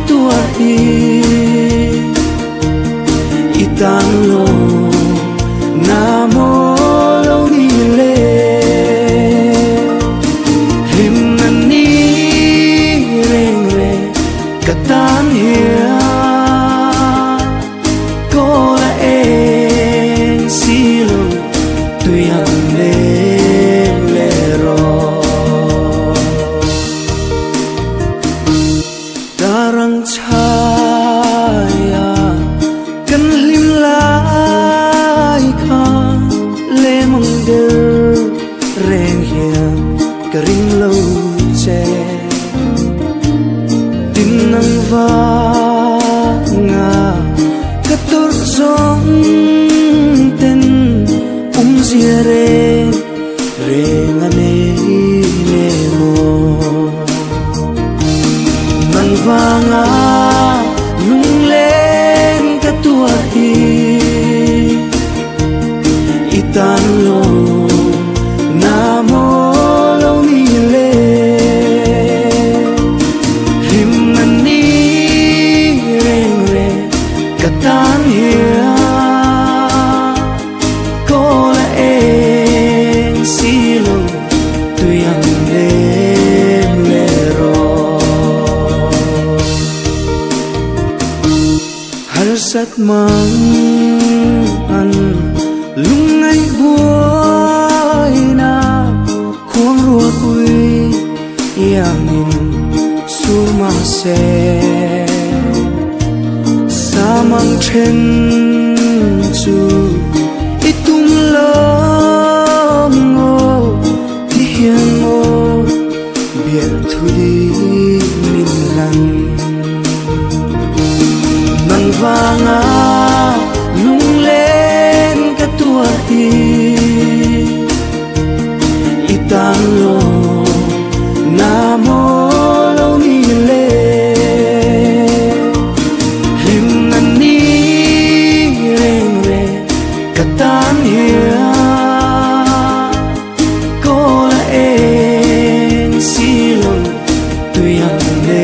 tua hi itan lo na mo lo ni le him na ni reng re katan hia ko la en silo tu yang le ro darang chaya kan lim lai kha le mong de reng hiam ka ring lo che tin nang va nga ka tur zong ten zia re reng ane ne mo nang va nga lung lên ka tua hi itan lo na mo lo ni le him na ni reng re katan hia ko la en silo tu yang le ro har sat mang an lung ngai buai na khuang rua kui yang in su ma se sa mang chen chu itum lo ngo ti hian mo bian thu di min lan nang vanga lung lên ka tua hi itan lo na mo lo ni le him na ni reng re katan hia ko la en silo tu yang le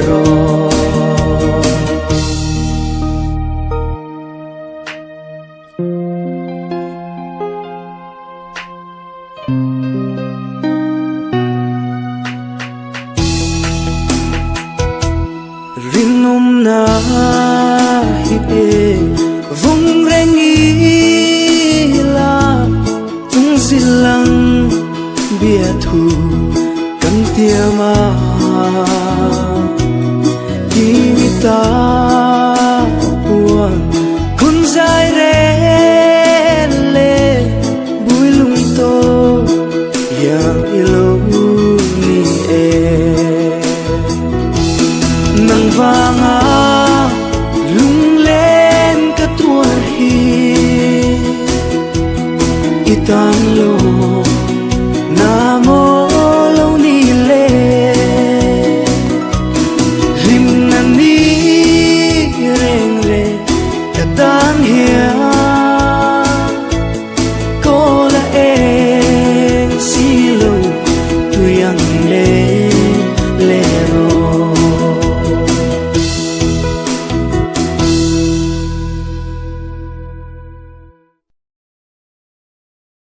ro rinum na hi e vung reng i la tung silang bia thu kan tia ma di ta puan kun zai re le bui lung to yang ilo ni e nang vanga lung lên ka tua hi itan lo